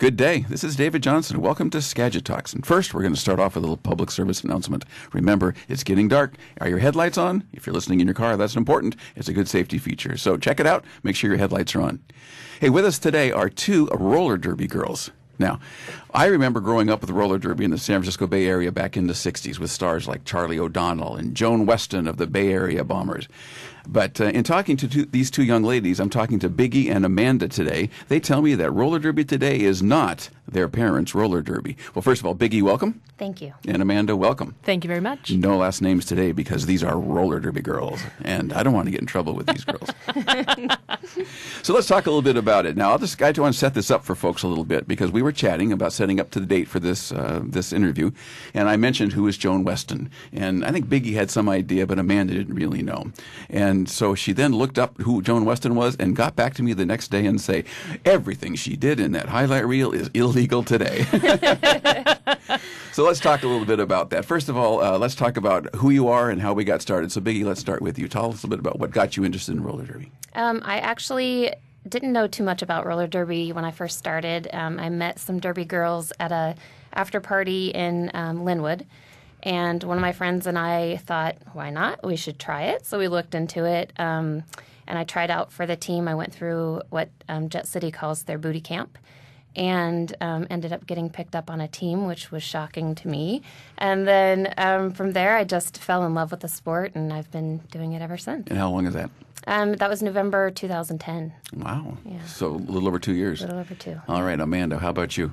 Good day. This is David Johnson. Welcome to Skagit Talks. And first, we're going to start off with a little public service announcement. Remember, it's getting dark. Are your headlights on? If you're listening in your car, that's important. It's a good safety feature. So check it out. Make sure your headlights are on. Hey, with us today are two roller derby girls. Now, I remember growing up with roller derby in the San Francisco Bay Area back in the 60s with stars like Charlie O'Donnell and Joan Weston of the Bay Area Bombers. But in talking to these two young ladies, I'm talking to Biggie and Amanda today. They tell me that roller derby today is not their parents' roller derby. Well, first of all, Biggie, welcome. Thank you. And Amanda, welcome. Thank you very much. No last names today because these are roller derby girls, and I don't want to get in trouble with these girls. So let's talk a little bit about it. Now, I want to set this up for folks a little bit because we were chatting about setting up to the date for this this interview, and I mentioned who is Joan Weston, and I think Biggie had some idea, but Amanda didn't really know. And so she then looked up who Joan Weston was and got back to me the next day and say, everything she did in that highlight reel is illegal today. So let's talk a little bit about that. First of all, let's talk about who you are and how we got started. So Biggie, let's start with you. Tell us a bit about what got you interested in roller derby. I actually didn't know too much about roller derby when I first started. I met some derby girls at a after party in Linwood. And one of my friends and I thought, why not? We should try it. So we looked into it, and I tried out for the team. I went through what Jet City calls their booty camp, and ended up getting picked up on a team, which was shocking to me. And then from there, I just fell in love with the sport, and I've been doing it ever since. And how long is that? That was November 2010. Wow. Yeah. So a little over 2 years. A little over 2. All right, Amanda, how about you?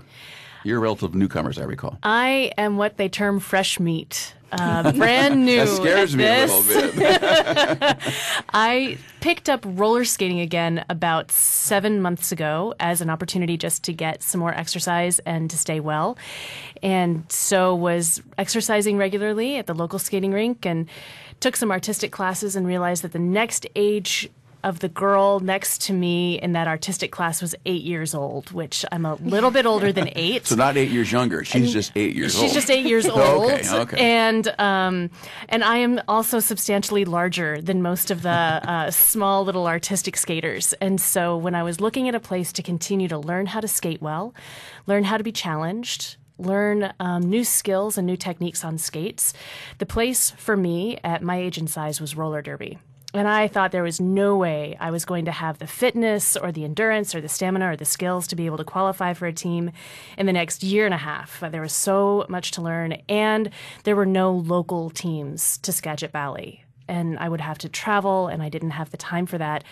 You're a relative newcomer, as I recall. I am what they term fresh meat. Brand new. That scares me a little bit. I picked up roller skating again about 7 months ago as an opportunity just to get some more exercise and to stay well. And so was exercising regularly at the local skating rink and took some artistic classes and realized that the next age of the girl next to me in that artistic class was 8 years old, which I'm a little bit older than 8. So not 8 years younger. She's just 8 years old. She's just 8 years old. Okay. And I am also substantially larger than most of the small little artistic skaters. And so when I was looking at a place to continue to learn how to skate well, learn how to be challenged, learn new skills and new techniques on skates, the place for me at my age and size was roller derby. And I thought there was no way I was going to have the fitness or the endurance or the stamina or the skills to be able to qualify for a team in the next year and a half. There was so much to learn, and there were no local teams to Skagit Valley. And I would have to travel, and I didn't have the time for that.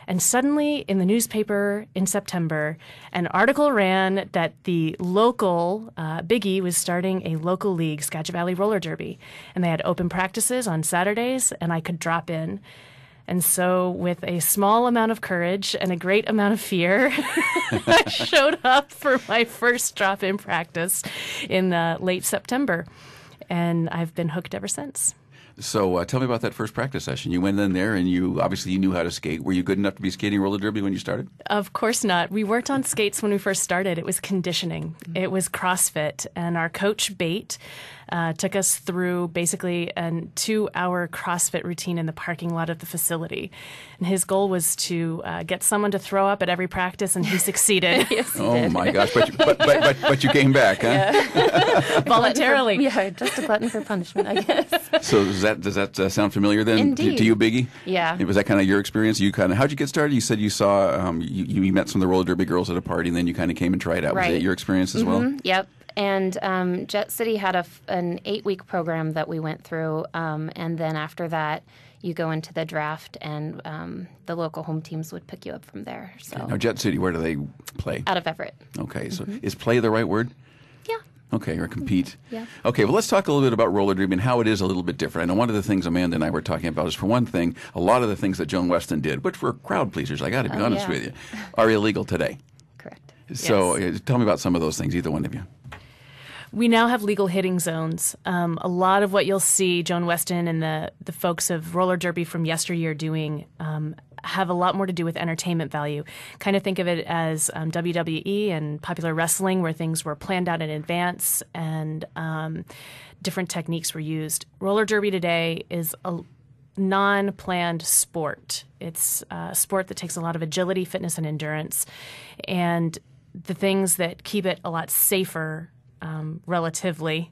And suddenly, in the newspaper in September, an article ran that the local Biggie was starting a local league, Skagit Valley Roller Derby. And they had open practices on Saturdays, and I could drop in. And so with a small amount of courage and a great amount of fear, I showed up for my first drop-in practice in late September. And I've been hooked ever since. So tell me about that first practice session. You went in there and you knew how to skate. Were you good enough to be skating roller derby when you started? Of course not. We worked on skates when we first started. It was conditioning. It was CrossFit. And our coach, Bate, took us through basically a 2-hour CrossFit routine in the parking lot of the facility. And his goal was to get someone to throw up at every practice, and he succeeded. Yes, he Oh, did. my gosh. But you came back, huh? Yeah. Voluntarily. Yeah, just a glutton for punishment, I guess. So does that sound familiar then Indeed. to you, Biggie? Yeah. Was that kind of your experience? How'd you get started? You said you saw, you met some of the roller derby girls at a party, and then you kind of came and tried out. Right. Was that your experience as well? Yep. And Jet City had an 8-week program that we went through, and then after that, you go into the draft, and the local home teams would pick you up from there. So Now, Jet City, where do they play? out of Everett. Okay, so is play the right word? Yeah. Okay, or compete. Yeah. Okay, well, let's talk a little bit about roller derby and how it is a little bit different. I know one of the things Amanda and I were talking about is, for one thing, a lot of the things that Joan Weston did, which were crowd pleasers, I got to be honest with you, are illegal today. Correct. So tell me about some of those things, either one of you. We now have legal hitting zones. A lot of what you'll see Joan Weston and the folks of roller derby from yesteryear doing have a lot more to do with entertainment value. Kind of think of it as WWE and popular wrestling, where things were planned out in advance and different techniques were used. Roller derby today is a non-planned sport. It's a sport that takes a lot of agility, fitness, and endurance. And the things that keep it a lot safer, relatively,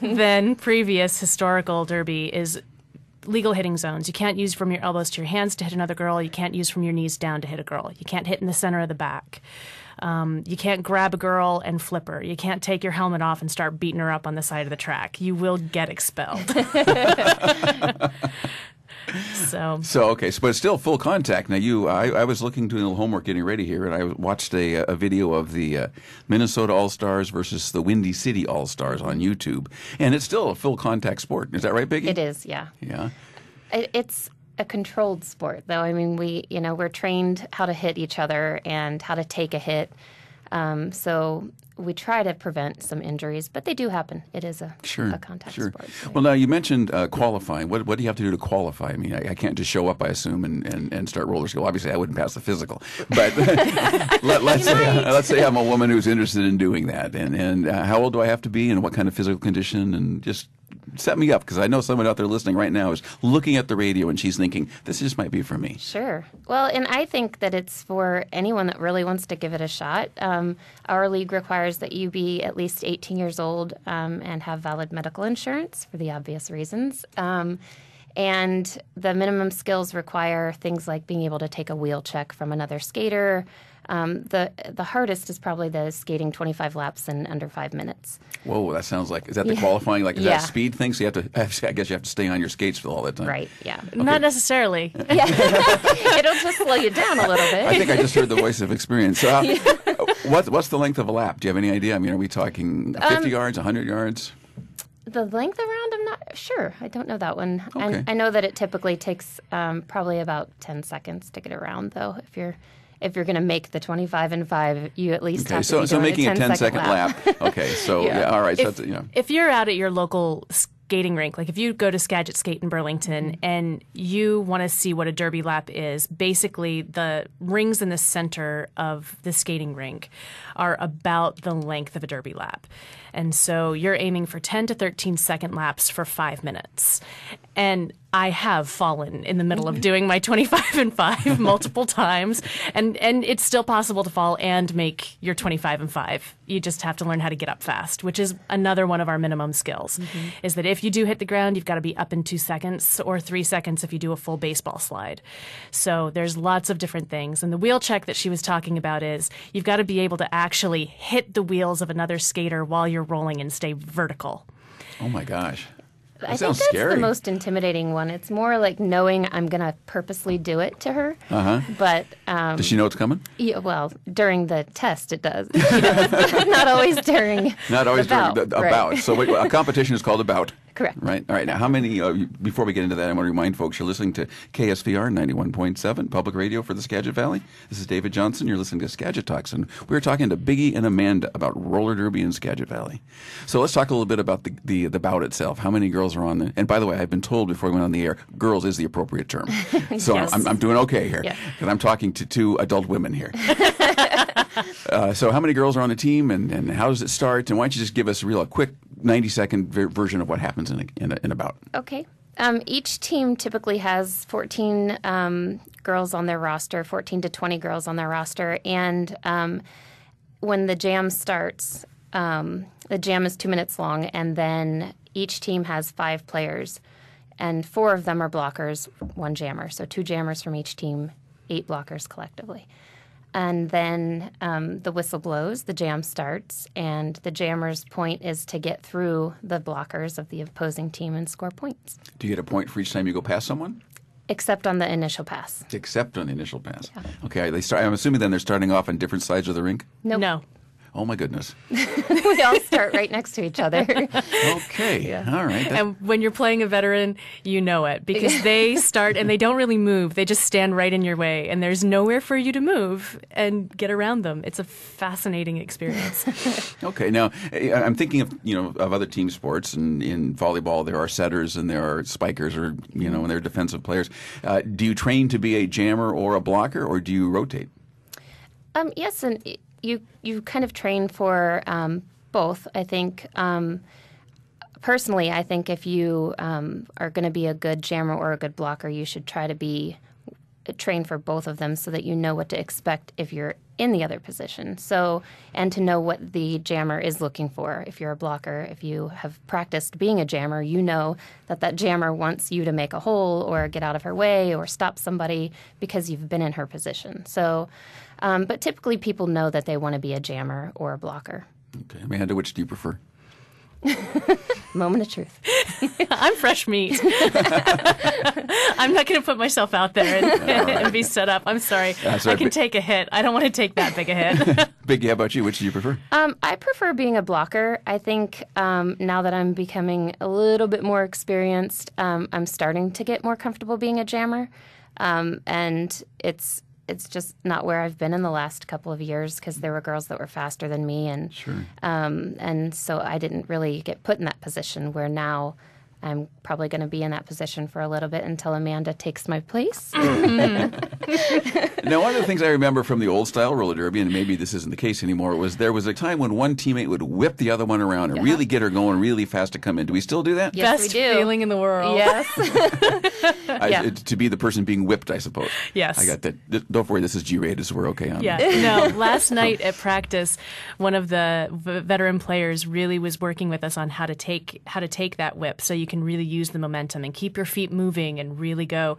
than previous historical derby is legal hitting zones. You can't use from your elbows to your hands to hit another girl. You can't use from your knees down to hit a girl. You can't hit in the center of the back. You can't grab a girl and flip her. You can't take your helmet off and start beating her up on the side of the track. You will get expelled. But it's still full contact. Now, I was doing a little homework, getting ready here, and I watched a video of the Minnesota All-Stars versus the Windy City All-Stars on YouTube, and it's still a full contact sport. Is that right, Biggie? It is, yeah. Yeah. It's a controlled sport, though. I mean, we're trained how to hit each other and how to take a hit. So we try to prevent some injuries, but they do happen. It is a contact sport. So. Well, now you mentioned qualifying. What do you have to do to qualify? I mean, I can't just show up, I assume, and start roller skill. Obviously, I wouldn't pass the physical. But let's say I'm a woman who's interested in doing that. And how old do I have to be, and what kind of physical condition, and just set me up, because I know someone out there listening right now is looking at the radio and she's thinking, this just might be for me. Sure. Well, and I think that it's for anyone that really wants to give it a shot. Our league requires that you be at least 18 years old and have valid medical insurance for the obvious reasons. And the minimum skills require things like being able to take a wheel check from another skater. The hardest is probably the skating 25 laps in under 5 minutes. Whoa, that sounds like, is that the qualifying? Like, is that a speed thing? So you have to, I guess you have to stay on your skates for all that time. Right, yeah. Okay. Not necessarily. Yeah. It'll just slow you down a little bit. I think I just heard the voice of experience. So what's the length of a lap? Do you have any idea? I mean, are we talking 50 yards, 100 yards? The length around, I'm not sure. I don't know that one. Okay. I know that it typically takes probably about 10 seconds to get around, though. If you're going to make the 25 and 5, you at least have to be doing making a 10-second lap. Okay, so yeah, all right. If you're out at your local skating rink, like if you go to Skagit Skate in Burlington and you want to see what a derby lap is, basically the rings in the center of the skating rink are about the length of a derby lap. And so you're aiming for 10 to 13 second laps for 5 minutes. And I have fallen in the middle of doing my 25 and 5 multiple times. And it's still possible to fall and make your 25 and 5. You just have to learn how to get up fast, which is another one of our minimum skills, is that if you do hit the ground, you've got to be up in 2 seconds or 3 seconds if you do a full baseball slide. So there's lots of different things. And the wheel check that she was talking about is you've got to be able to actually hit the wheels of another skater while you're rolling and stay vertical. Oh, my gosh. That I sounds think that's scary. the most intimidating one. It's more like knowing I'm going to purposely do it to her. But does she know it's coming? Yeah, well, during the test it does. Not always during. Not always the during bout, a bout. So a competition is called a bout. Correct. Right. All right. Now, how many? Before we get into that, I want to remind folks you're listening to KSVR 91.7 Public Radio for the Skagit Valley. This is David Johnson. You're listening to Skagit Talks, and we're talking to Biggie and Amanda about roller derby in Skagit Valley. So let's talk a little bit about the bout itself. How many girls are on the? And by the way, I've been told before we went on the air, girls is the appropriate term. So Yes. I'm doing okay here Yeah. because I'm talking to 2 adult women here. So how many girls are on the team, and how does it start? And why don't you just give us a quick 90-second version of what happens in a bout? Okay. Each team typically has 14 girls on their roster, 14 to 20 girls on their roster. And when the jam starts, the jam is 2 minutes long, and then each team has 5 players, and 4 of them are blockers, 1 jammer. So 2 jammers from each team, 8 blockers collectively. And then the whistle blows, the jam starts, and the jammer's point is to get through the blockers of the opposing team and score points. Do you get a point for each time you go past someone? Except on the initial pass. Except on the initial pass. Yeah. Okay. I'm assuming then they're starting off on different sides of the rink? Nope. No. Oh, my goodness. We all start right next to each other. Okay. All right. And when you're playing a veteran, you know it because they start and they don't really move. They just stand right in your way, and there's nowhere for you to move and get around them. It's a fascinating experience. Okay. Now, I'm thinking of other team sports, and in volleyball there are setters and there are spikers, or and there are defensive players. Do you train to be a jammer or a blocker, or do you rotate? Yes, and you kind of train for both. I think personally, I think if you are going to be a good jammer or a good blocker, you should try to be trained for both of them so that you know what to expect if you're in the other position. So, and to know what the jammer is looking for. If you're a blocker, if you have practiced being a jammer, you know that jammer wants you to make a hole or get out of her way or stop somebody because you've been in her position. So, but typically people know that they want to be a jammer or a blocker. Okay. Amanda, which do you prefer? Moment of truth. I'm fresh meat. I'm not going to put myself out there and be set up. I'm sorry. I can take a hit. I don't want to take that big a hit. Biggie, how about you? Which do you prefer? I prefer being a blocker. I think now that I'm becoming a little bit more experienced, I'm starting to get more comfortable being a jammer. And it's just not where I've been in the last couple of years because there were girls that were faster than me, and and so I didn't really get put in that position where now I'm probably going to be in that position for a little bit until Amanda takes my place. Now, one of the things I remember from the old style roller derby, and maybe this isn't the case anymore, was there was a time when one teammate would whip the other one around and really get her going really fast to come in. Do we still do that? Yes, Best we do. feeling in the world. Yes. To be the person being whipped, I suppose. Yes. I got that. Don't worry, this is G-rated, so we're okay on Yeah. that. No, last night at practice, one of the veteran players really was working with us on how to take that whip so you can really use the momentum and keep your feet moving and really go.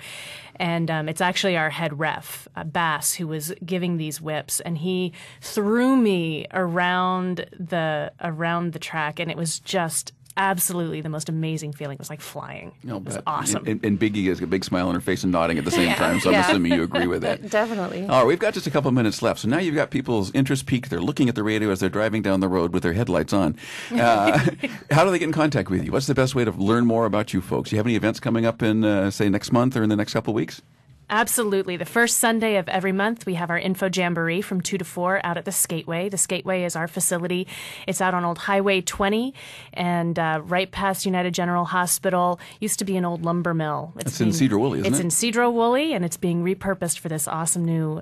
And it's actually our head ref, Bass, who was giving these whips, and he threw me around the track, and it was just absolutely the most amazing feeling. It was like flying. It was awesome. And Biggie has a big smile on her face and nodding at the same time, so I'm assuming you agree with that. Definitely. All right, we've got just a couple minutes left. So now you've got people's interest peaked. They're looking at the radio as they're driving down the road with their headlights on. How do they get in contact with you? What's the best way to learn more about you folks? Do you have any events coming up in, say, next month or in the next couple of weeks? Absolutely. The first Sunday of every month, we have our Info Jamboree from 2 to 4 out at the Skateway. The Skateway is our facility. It's out on Old Highway 20 and right past United General Hospital. Used to be an old lumber mill. It's in Cedar Woolley, isn't it? It's in Cedar Woolley, and it's being repurposed for this awesome new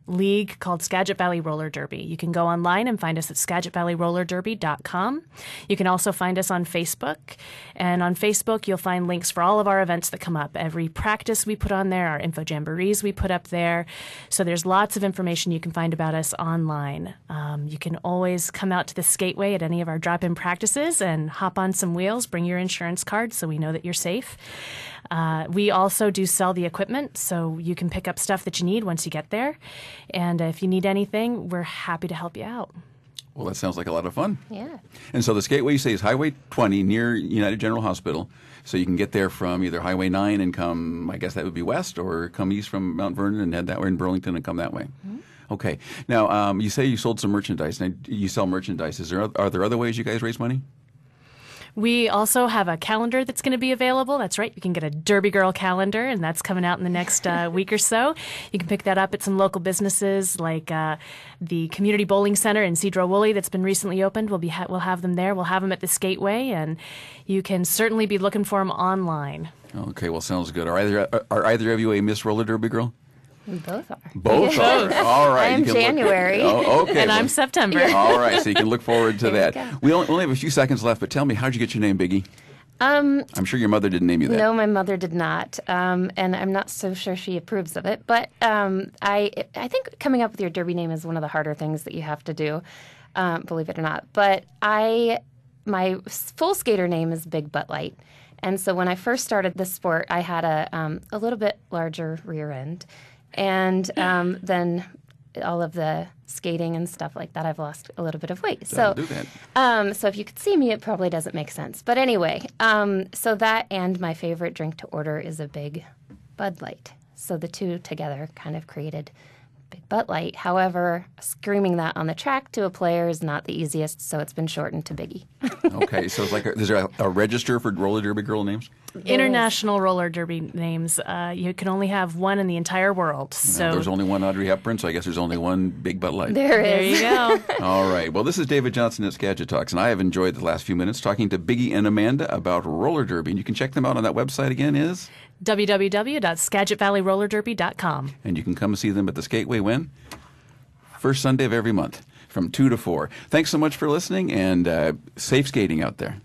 league called Skagit Valley Roller Derby. You can go online and find us at SkagitValleyRollerDerby.com. You can also find us on Facebook. And on Facebook, you'll find links for all of our events that come up. Every practice we put on there, our Info Jamborees we put up there. So there's lots of information you can find about us online. You can always come out to the Skateway at any of our drop-in practices and hop on some wheels, bring your insurance card so we know that you're safe. We also do sell the equipment, so you can pick up stuff that you need once you get there. And if you need anything, we're happy to help you out. Well, that sounds like a lot of fun. Yeah. And so the Skateway, you say, is Highway 20 near United General Hospital. So you can get there from either Highway 9 and come, I guess that would be west, or come east from Mount Vernon and head that way in Burlington and come that way. Mm-hmm. Okay. Now, you say you sold some merchandise. Now, you sell merchandise. Are there other ways you guys raise money? We also have a calendar that's going to be available. That's right. You can get a Derby Girl calendar, and that's coming out in the next week or so. You can pick that up at some local businesses like the Community Bowling Center in Cedar Woolley that's been recently opened. We'll have them there. We'll have them at the Skateway, and you can certainly be looking for them online. Okay, well, sounds good. Are either of you a Miss Roller Derby girl? We both are. Both are. All right. I'm January. Okay. And I'm September. All right, so you can look forward to There that. we We only have a few seconds left, but tell me, how'd you get your name, Biggie? I'm sure your mother didn't name you that. No, my mother did not, and I'm not so sure she approves of it. But I think coming up with your derby name is one of the harder things that you have to do, believe it or not. But my full skater name is Big Butt Light, and so when I first started this sport, I had a little bit larger rear end, and then all of the skating and stuff like that, I've lost a little bit of weight. So, do that. So if you could see me, it probably doesn't make sense. But anyway, so that and my favorite drink to order is a Big Bud Light. So the two together kind of created Big Butt Light. However, screaming that on the track to a player is not the easiest, so it's been shortened to Biggie. Okay, so it's like is there a register for roller derby girl names? International roller derby names. You can only have one in the entire world. So There's only one Audrey Hepburn, so I guess there's only one Big Butt Light. There there is. you go. All right. Well, this is David Johnson at Skagit Talks, and I have enjoyed the last few minutes talking to Biggie and Amanda about roller derby. And you can check them out on that website again is? www.SkagitValleyRollerDerby.com. And you can come see them at the Skateway when? First Sunday of every month from 2 to 4. Thanks so much for listening, and safe skating out there.